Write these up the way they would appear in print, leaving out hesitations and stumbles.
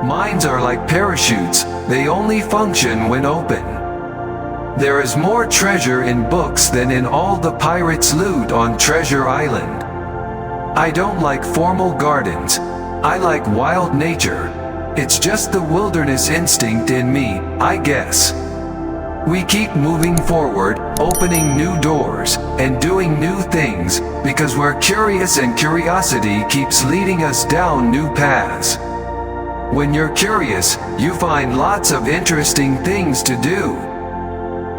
Minds are like parachutes, they only function when open. There is more treasure in books than in all the pirates' loot on Treasure Island. I don't like formal gardens, I like wild nature. It's just the wilderness instinct in me, I guess. We keep moving forward, opening new doors, and doing new things, because we're curious and curiosity keeps leading us down new paths. When you're curious, you find lots of interesting things to do.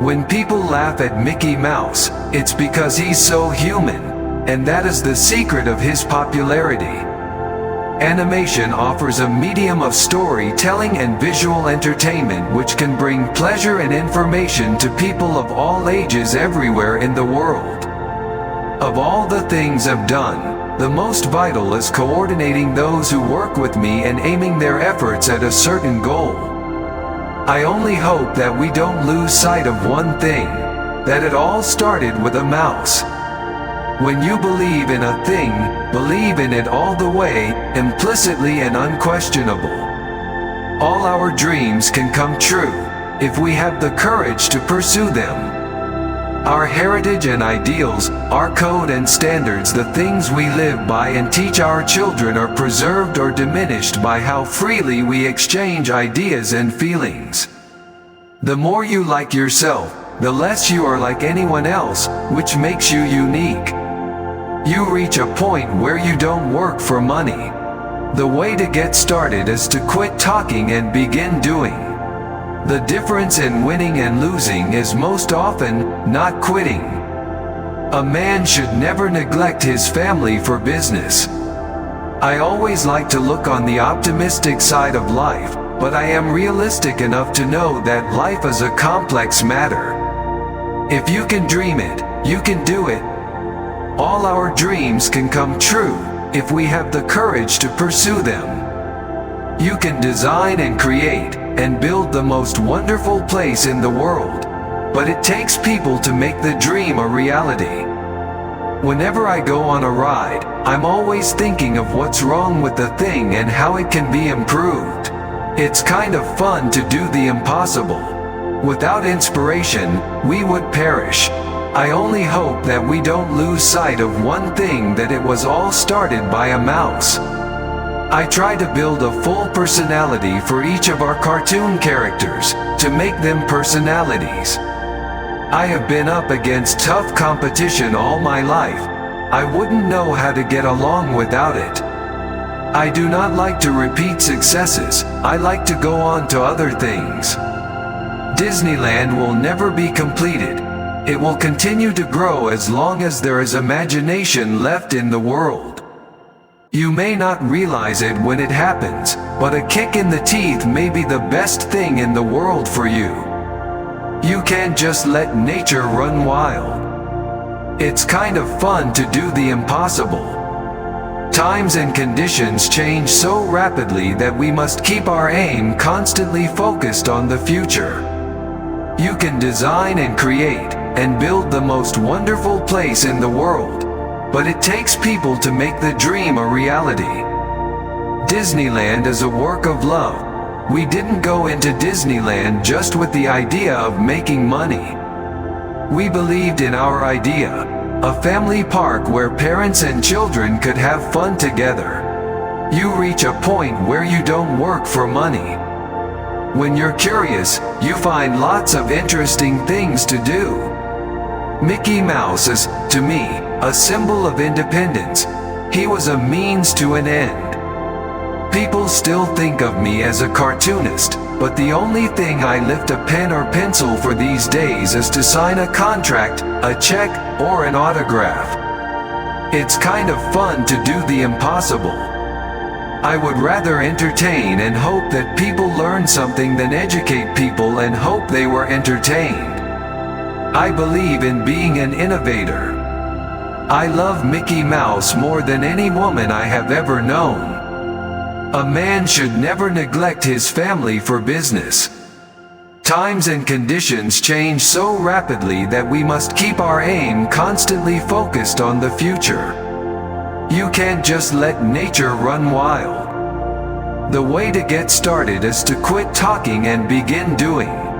When people laugh at Mickey Mouse, it's because he's so human, and that is the secret of his popularity. Animation offers a medium of storytelling and visual entertainment which can bring pleasure and information to people of all ages everywhere in the world. Of all the things I've done, the most vital is coordinating those who work with me and aiming their efforts at a certain goal. I only hope that we don't lose sight of one thing, that it all started with a mouse. When you believe in a thing, believe in it all the way, implicitly and unquestionable. All our dreams can come true, if we have the courage to pursue them. Our heritage and ideals, our code and standards, the things we live by and teach our children are preserved or diminished by how freely we exchange ideas and feelings. The more you like yourself, the less you are like anyone else, which makes you unique. You reach a point where you don't work for money. The way to get started is to quit talking and begin doing. The difference in winning and losing is most often not quitting. A man should never neglect his family for business. I always like to look on the optimistic side of life, but I am realistic enough to know that life is a complex matter. If you can dream it, you can do it. All our dreams can come true, if we have the courage to pursue them. You can design and create, and build the most wonderful place in the world, but it takes people to make the dream a reality. Whenever I go on a ride, I'm always thinking of what's wrong with the thing and how it can be improved. It's kind of fun to do the impossible. Without inspiration, we would perish. I only hope that we don't lose sight of one thing, that it was all started by a mouse. I try to build a full personality for each of our cartoon characters, to make them personalities. I have been up against tough competition all my life. I wouldn't know how to get along without it. I do not like to repeat successes, I like to go on to other things. Disneyland will never be completed. It will continue to grow as long as there is imagination left in the world. You may not realize it when it happens, but a kick in the teeth may be the best thing in the world for you. You can't just let nature run wild. It's kind of fun to do the impossible. Times and conditions change so rapidly that we must keep our aim constantly focused on the future. You can design and create, and build the most wonderful place in the world, but it takes people to make the dream a reality. Disneyland is a work of love. We didn't go into Disneyland just with the idea of making money. We believed in our idea, a family park where parents and children could have fun together. You reach a point where you don't work for money. When you're curious, you find lots of interesting things to do. Mickey Mouse is, to me, a symbol of independence. He was a means to an end. People still think of me as a cartoonist, but the only thing I lift a pen or pencil for these days is to sign a contract, a check, or an autograph. It's kind of fun to do the impossible. I would rather entertain and hope that people learn something than educate people and hope they were entertained. I believe in being an innovator. I love Mickey Mouse more than any woman I have ever known. A man should never neglect his family for business. Times and conditions change so rapidly that we must keep our aim constantly focused on the future. You can't just let nature run wild. The way to get started is to quit talking and begin doing.